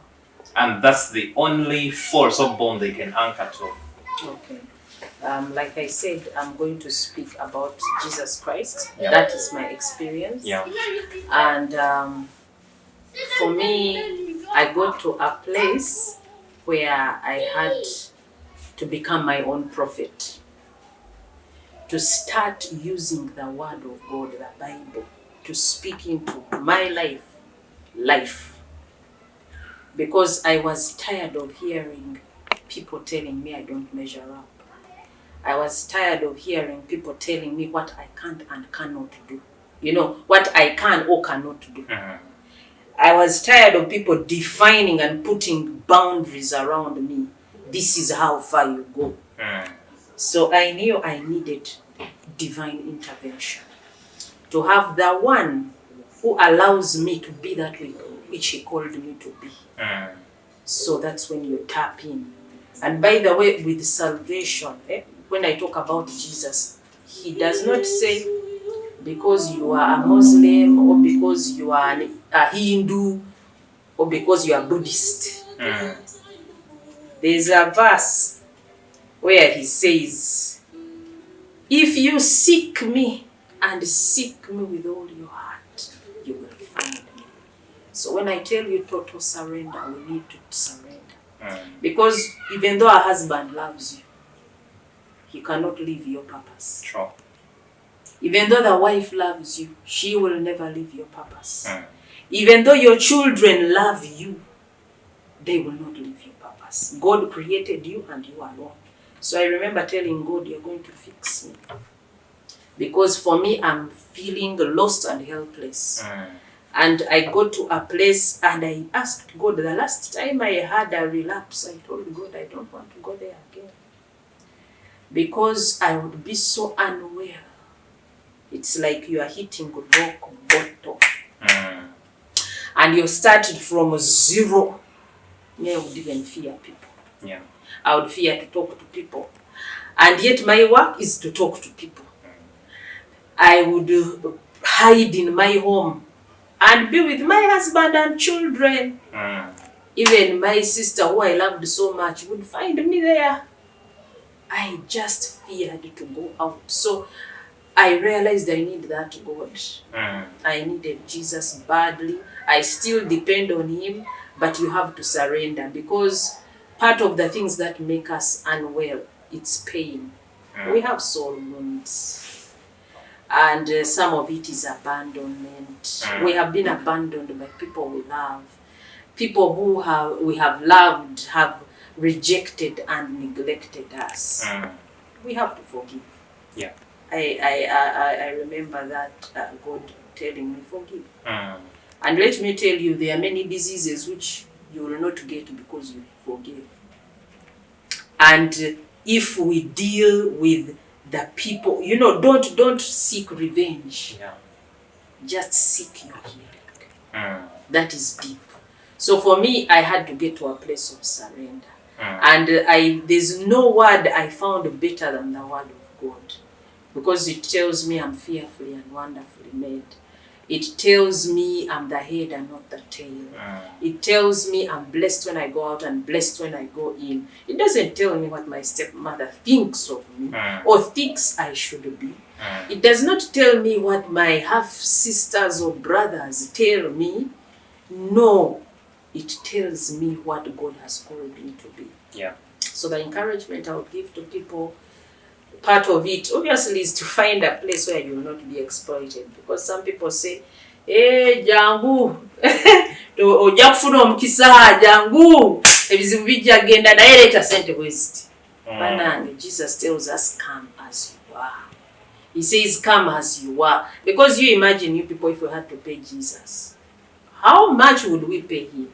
And that's the only force or bond they can anchor to. Okay. Like I said, I'm going to speak about Jesus Christ. Yeah. That is my experience. Yeah. And for me, I got to a place where I had to become my own prophet, to start using the word of God, the Bible, to speak into my life. Because I was tired of hearing people telling me I don't measure up. I was tired of hearing people telling me what I can't and cannot do. You know, what I can or cannot do. Mm. I was tired of people defining and putting boundaries around me. This is how far you go. Mm. So I knew I needed divine intervention. To have the one who allows me to be that way, which he called me to be. Mm. So that's when you tap in. And by the way, with salvation, when I talk about Jesus, he does not say because you are a Muslim or because you are a Hindu or because you are Buddhist. Mm. There's a verse where he says, if you seek me and seek me with all your heart, you will find me. So when I tell you total surrender, we need to surrender. Mm. Because even though a husband loves you, he cannot leave your purpose. Sure. Even though the wife loves you, she will never leave your purpose. Mm. Even though your children love you, they will not leave your purpose. God created you and you alone. So I remember telling God, you're going to fix me. Because for me, I'm feeling lost and helpless. Mm. And I got to a place and I asked God, the last time I had a relapse, I told God I don't want to go there again. Because I would be so unaware. It's like you are hitting a rock bottom. Mm. And you started from zero. Me, I would even fear people. Yeah. I would fear to talk to people. And yet my work is to talk to people. I would hide in my home and be with my husband and children. Mm. Even my sister, who I loved so much, would find me there. I just feared to go out. So I realized I need that God. Mm. I needed Jesus badly. I still depend on him, but you have to surrender, because part of the things that make us unwell, it's pain. Mm. We have soul wounds. And some of it is abandonment. Mm. We have been abandoned by people we love. People who we have loved have rejected and neglected us. Mm. We have to forgive. Yeah. I remember that God telling me, forgive. Mm. And let me tell you, there are many diseases which you will not get because you forgive. And if we deal with the people, don't seek revenge. Yeah. Just seek your healing. Mm. That is deep. So for me, I had to get to a place of surrender. Mm. And there's no word I found better than the word of God. Because it tells me I'm fearfully and wonderfully made. It tells me I'm the head and not the tail. Mm. It tells me I'm blessed when I go out and blessed when I go in. It doesn't tell me what my stepmother thinks of me or thinks I should be. Mm. It does not tell me what my half-sisters or brothers tell me. No, it tells me what God has called me to be. Yeah. So the encouragement I would give to people, part of it obviously is to find a place where you will not be exploited, because some people say, jangu ojja kufuna omukisa jangu ebizibu bijja genda naye leeta sente bweziti. Banange, Jesus tells us come as you are. He says come as you are, because you imagine, you people, if we had to pay Jesus, how much would we pay him?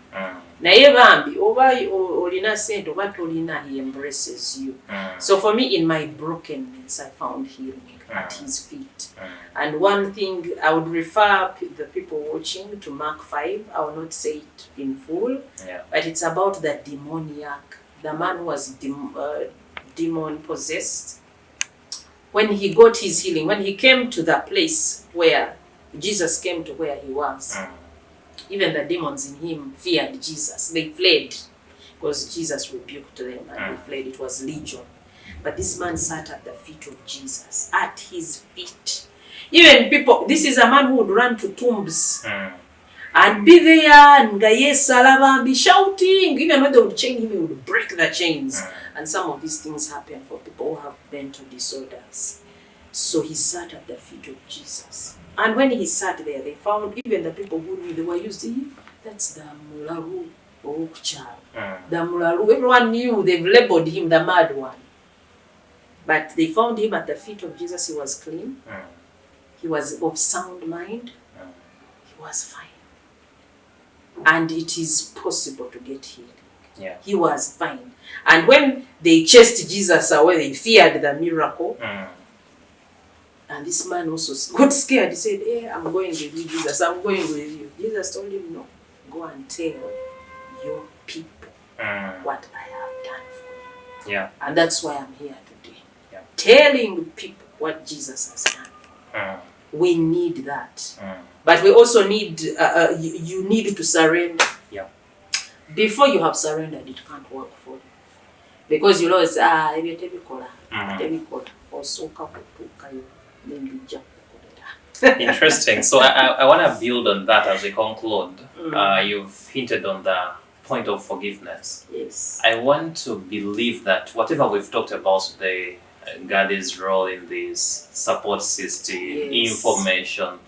Naye bambi oba olina sente oba tolina, he embraces you. So for me, in my brokenness, I found healing at his feet. And one thing I would refer the people watching to Mark 5. I will not say it in full, but it's about the demoniac, the man who was demon possessed. When he got his healing, when he came to the place where Jesus came to where he was, even the demons in him feared Jesus. They fled. because Jesus rebuked them and they fled. It was legion. But this man sat at the feet of Jesus, at his feet. Even people, this is a man who would run to tombs and be there and be shouting. Even when they would chain him, he would break the chains. And some of these things happen for people who have mental disorders. So he sat at the feet of Jesus. And when he sat there, they found even the people who knew, they were using, that's the Mularu or the Mularu. Everyone knew, they've labeled him the mad one. But they found him at the feet of Jesus. He was clean. He was of sound mind. He was fine. And it is possible to get healed. Yeah. He was fine. And when they chased Jesus away, they feared the miracle. And this man also got scared. He said, hey, I'm going with you, Jesus. I'm going with you. Jesus told him, no, go and tell your people what I have done for you. Yeah. And that's why I'm here today. Yeah. Telling people what Jesus has done for you. We need that. But we also need, you need to surrender. Yeah. Before you have surrendered, it can't work for you. Because you know, it's, interesting. So I want to build on that as we conclude. You've hinted on the point of forgiveness. Yes. I want to believe that whatever we've talked about today, God's role in this support system, information,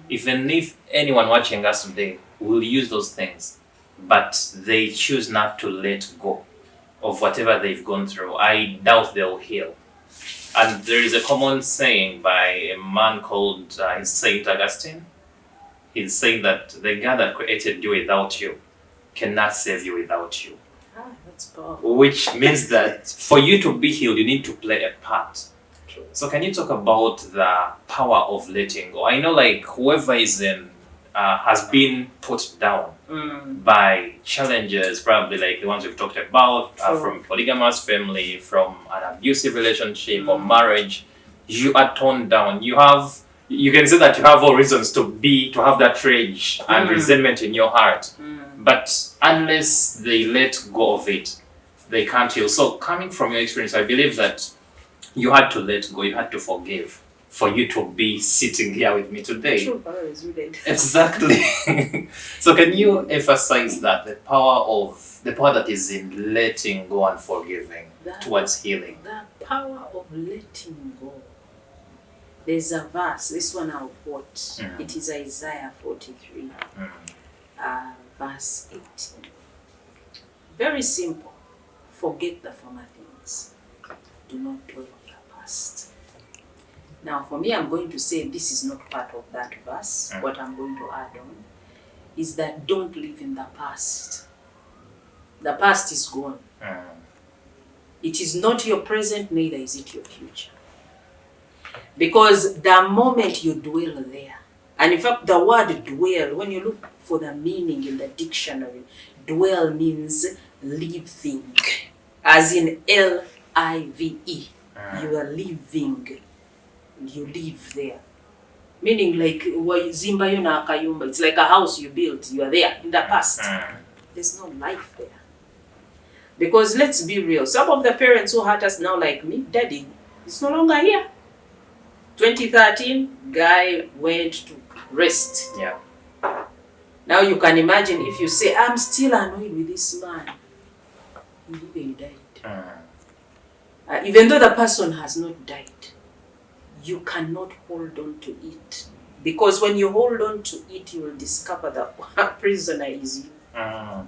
even if anyone watching us today will use those things, but they choose not to let go of whatever they've gone through, I doubt they'll heal. And there is a common saying by a man called Saint Augustine. He's saying that the God that created you without you cannot save you without you. That's powerful. Which means that for you to be healed, you need to play a part. True. So can you talk about the power of letting go? I know like whoever is in has been put down by challenges, probably like the ones we've talked about, from polygamous family, from an abusive relationship or marriage. You are torn down. You can say that you have all reasons to have that rage and resentment in your heart. But unless they let go of it, they can't heal. So coming from your experience, I believe that you had to let go, you had to forgive for you to be sitting here with me today. True power is rooted. Exactly. So can you emphasize that the power that is in letting go and forgiving towards healing? The power of letting go. There's a verse, this one I'll quote. It is Isaiah 43, verse 18. Very simple. Forget the former things. Do not dwell on the past. Now, for me, I'm going to say this is not part of that verse. What I'm going to add on is that don't live in the past. The past is gone. It is not your present, neither is it your future. Because the moment you dwell there, and in fact, the word dwell, when you look for the meaning in the dictionary, dwell means living, as in L-I-V-E. You are living. You live there. Meaning like, it's like a house you built. You are there in the past. There's no life there. Because let's be real, some of the parents who hurt us now, like me, daddy, is no longer here. 2013, guy went to rest. Yeah. Now you can imagine if you say, I'm still annoyed with this man. He died. Even though the person has not died, you cannot hold on to it. Because when you hold on to it, you will discover that prisoner is you.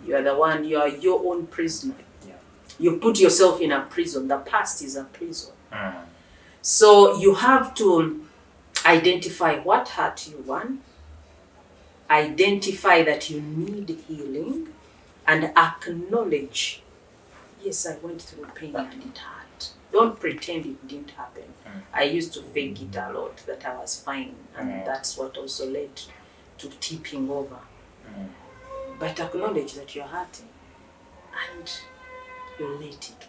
You are the one, you are your own prisoner. Yeah. You put yourself in a prison. The past is a prison. So you have to identify what hurt you, one. Identify that you need healing. And acknowledge, yes, I went through pain and it hurt. Don't pretend it didn't happen. I used to fake it a lot, that I was fine. And that's what also led to tipping over. But acknowledge that you're hurting. And let it go.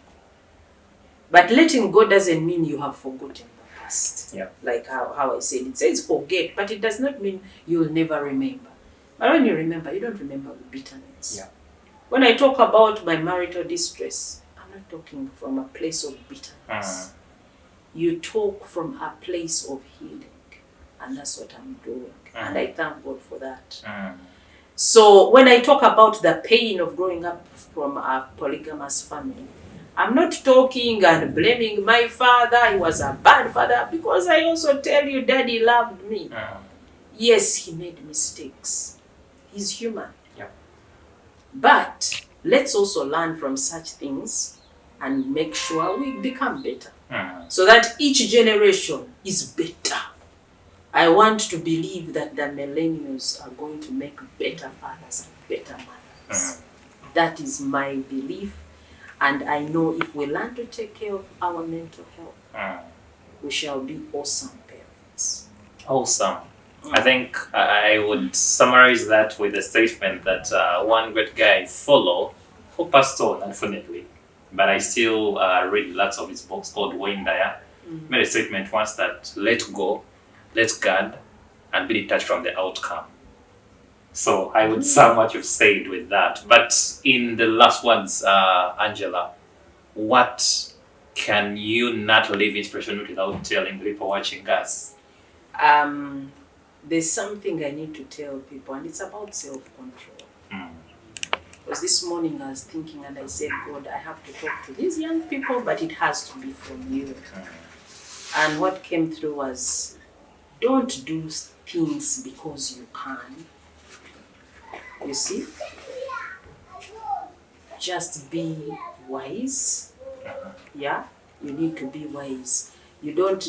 But letting go doesn't mean you have forgotten the past. Yeah. Like how I said, it says forget, but it does not mean you'll never remember. But when you remember, you don't remember with bitterness. Yeah. When I talk about my marital distress, I'm not talking from a place of bitterness. You talk from a place of healing. And that's what I'm doing. And I thank God for that. So when I talk about the pain of growing up from a polygamous family, I'm not talking and blaming my father, he was a bad father, because I also tell you, Daddy loved me. Yes, he made mistakes. He's human. Yeah. But let's also learn from such things and make sure we become better. So that each generation is better. I want to believe that the millennials are going to make better fathers and better mothers. That is my belief. And I know if we learn to take care of our mental health, we shall be awesome parents. Awesome. I think I would summarize that with a statement that one great guy follow, who passed on, unfortunately, but I still read lots of his books, called Wayne Dyer, made a statement once that let go, let God, and be detached from the outcome. So I would sum what you've said with that. But in the last words, Angela, what can you not leave inspiration with without telling people watching us? There's something I need to tell people, and it's about self-control. Because this morning I was thinking and I said, God, I have to talk to these young people, but it has to be from you. And what came through was, don't do things because you can. You see? Just be wise. Yeah? You need to be wise. You don't,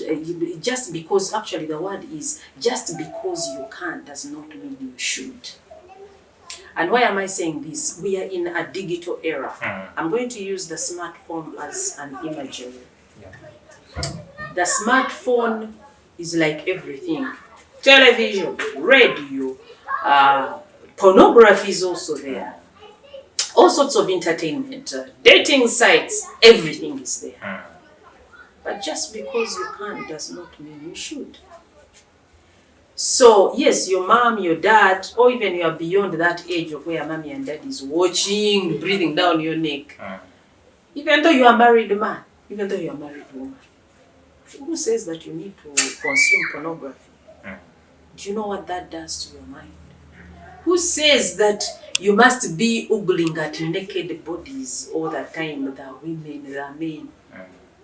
just because, actually the word is, just because you can does not mean you should. And why am I saying this? We are in a digital era. I'm going to use the smartphone as an imagery. The smartphone is like everything. Television, radio, pornography is also there. All sorts of entertainment, dating sites, everything is there. But just because you can does not mean you should. So yes, your mom, your dad, or even you are beyond that age of where mommy and dad is watching, breathing down your neck. Even though you are a married man, even though you are a married woman, who says that you need to consume pornography? Do you know what that does to your mind? Who says that you must be oogling at naked bodies all the time, the women, the men?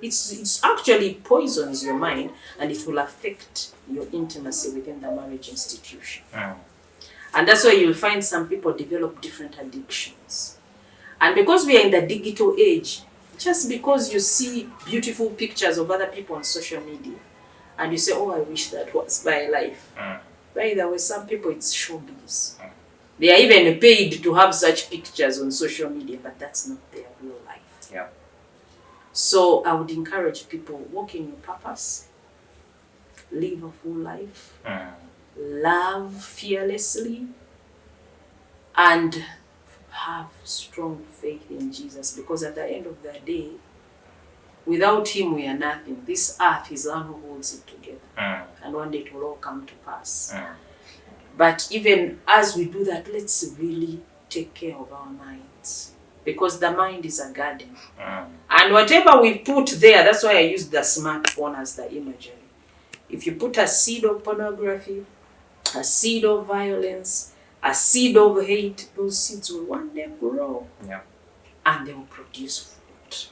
It's actually poisons your mind, and it will affect your intimacy within the marriage institution. And that's why you'll find some people develop different addictions. And because we are in the digital age, just because you see beautiful pictures of other people on social media, and you say, oh, I wish that was my life. By the way, some people, it's showbiz. They are even paid to have such pictures on social media, but that's not their real life. Yeah. So I would encourage people, walk in your purpose, live a full life, love fearlessly, and have strong faith in Jesus. Because at the end of the day, without him we are nothing. This earth is the one who holds it together. And one day it will all come to pass. But even as we do that, let's really take care of our minds. Because the mind is a garden. And whatever we put there, that's why I use the smartphone as the imagery. If you put a seed of pornography, a seed of violence, a seed of hate, those seeds will one day grow. And they will produce fruit.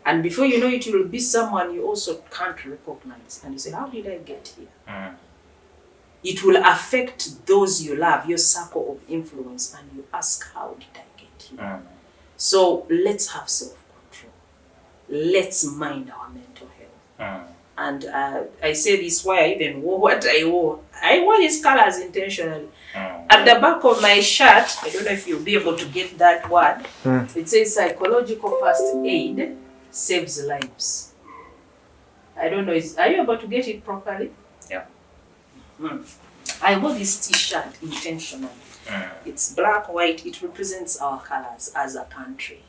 And before you know it, you will be someone you also can't recognize. And you say, how did I get here? It will affect those you love, your circle of influence, and you ask, how did I get here? So let's have self-control. Let's mind our mental health. And I say this why I even wore what I wore. I wore these colors intentionally. At the back of my shirt, I don't know if you'll be able to get that word. It says psychological first aid saves lives. I don't know, are you able to get it properly? Yeah. I wore this t-shirt intentionally. It's black, white, it represents our colors as a country.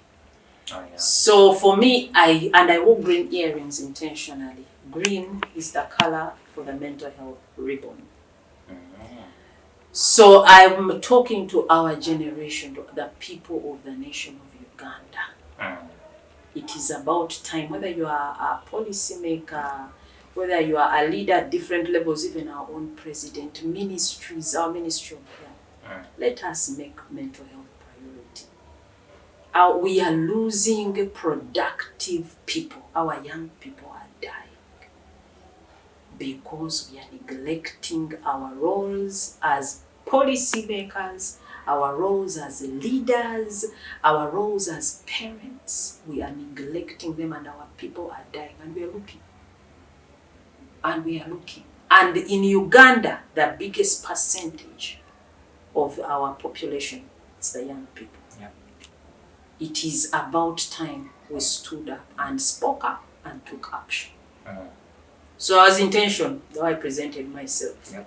So for me, I wore green earrings intentionally. Green is the color for the mental health ribbon. So I'm talking to our generation, to the people of the nation of Uganda. It is about time, whether you are a policymaker, whether you are a leader at different levels, even our own president, ministries, our Ministry of Health. Let us make mental health priority. We are losing productive people. Our young people are dying because we are neglecting our roles as policymakers, our roles as leaders, our roles as parents. We are neglecting them, and our people are dying, and we are looking. And in Uganda, the biggest percentage of our population is the young people. Yeah. It is about time we stood up and spoke up and took action. So I was intentional, though I presented myself. Yeah.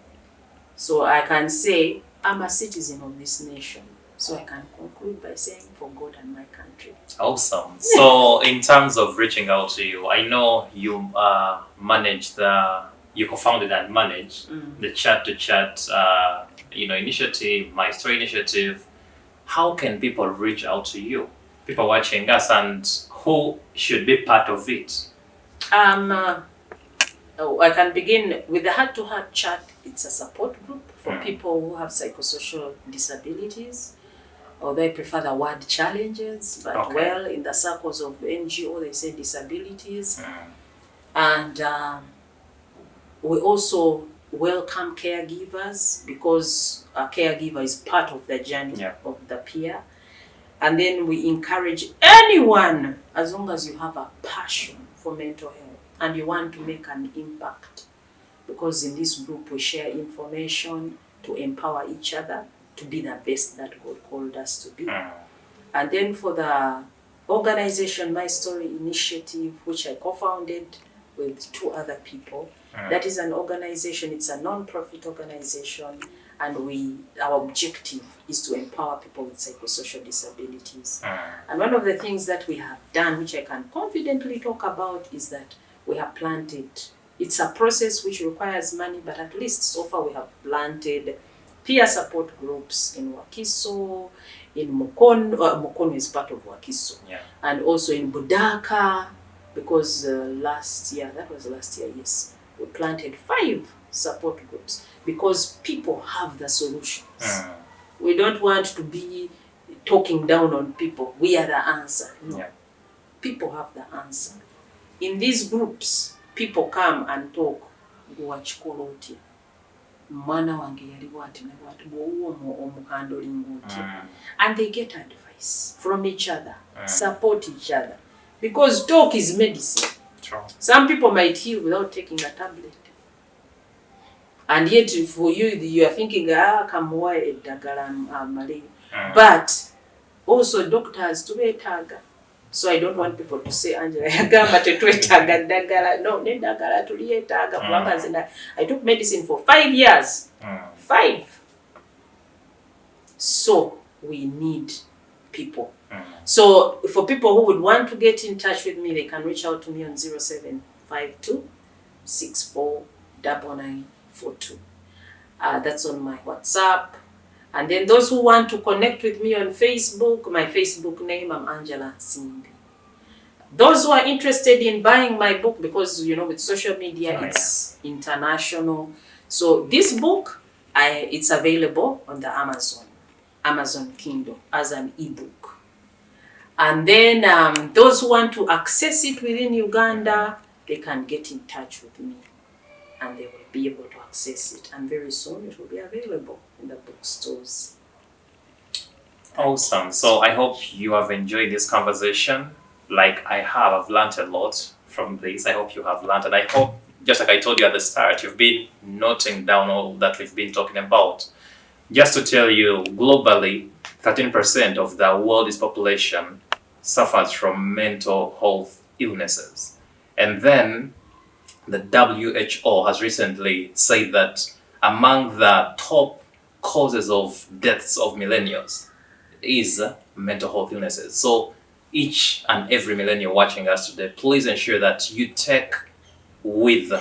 So I can say I'm a citizen of this nation. So I can conclude by saying, for God and my country. Awesome. So in terms of reaching out to you, I know you you co-founded and managed the Chat to Chat initiative, My Story initiative. How can people reach out to you? People watching us, and who should be part of it? I can begin with the heart-to-heart chat. It's a support group for people who have psychosocial disabilities, or they prefer the word challenges, but well, in the circles of NGO, they say disabilities. And we also welcome caregivers, because a caregiver is part of the journey of the peer. And then we encourage anyone, as long as you have a passion for mental health and you want to make an impact, because in this group we share information to empower each other to be the best that God called us to be. And then for the organization, My Story Initiative, which I co-founded with 2 other people, that is an organization, it's a non-profit organization, and our objective is to empower people with psychosocial disabilities. And one of the things that we have done, which I can confidently talk about, is that we have planted. It's a process which requires money, but at least so far we have planted peer support groups in Wakiso, in Mukono. Mukono is part of Wakiso, and also in Budaka, because last year, yes, we planted 5 support groups, because people have the solutions. We don't want to be talking down on people. We are the answer. No. People have the answer. In these groups, people come and talk. And they get advice from each other, support each other, because talk is medicine. True. Some people might heal without taking a tablet. And yet for you are thinking, kamuwa eddagala amale. But also doctors tubetaaga. So I don't want people to say, Angela, yagamba tetwetaaga ddagala. No, neddagala tulyetaaga kubanga nze I took medicine for 5 years. 5. So we need people. So for people who would want to get in touch with me, they can reach out to me on 0752 64 9942. That's on my WhatsApp. And then those who want to connect with me on Facebook, my Facebook name, I'm Angela Nsimbi. Those who are interested in buying my book, because with social media, it's international. So this book, it's available on the Amazon Kindle as an ebook. And then those who want to access it within Uganda, they can get in touch with me, and they will be able to access it. And very soon it will be available in the bookstores. Awesome. So I hope you have enjoyed this conversation. Like I have, I've learned a lot from this. I hope you have learned, and I hope, just like I told you at the start, you've been noting down all that we've been talking about. Just to tell you, globally, 13% of the world's population suffers from mental health illnesses. And then the WHO has recently said that among the top causes of deaths of millennials is mental health illnesses. So each and every millennial watching us today, please ensure that you take with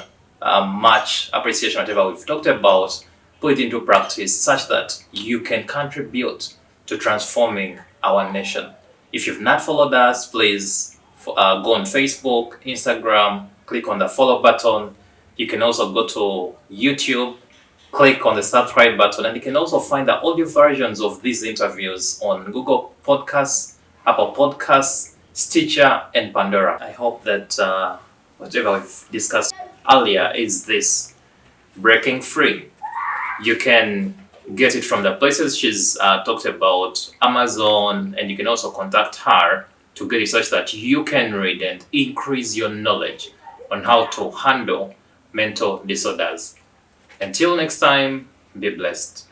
much appreciation whatever we've talked about, put it into practice such that you can contribute to transforming our nation. If you've not followed us, please go on Facebook, Instagram, click on the follow button. You can also go to YouTube, click on the subscribe button, and you can also find the audio versions of these interviews on Google Podcasts, Apple Podcasts, Stitcher, and Pandora. I hope that whatever we've discussed earlier is this breaking free. You can get it from the places she's talked about, Amazon, and you can also contact her to get it such that you can read and increase your knowledge on how to handle mental disorders. Until next time, be blessed.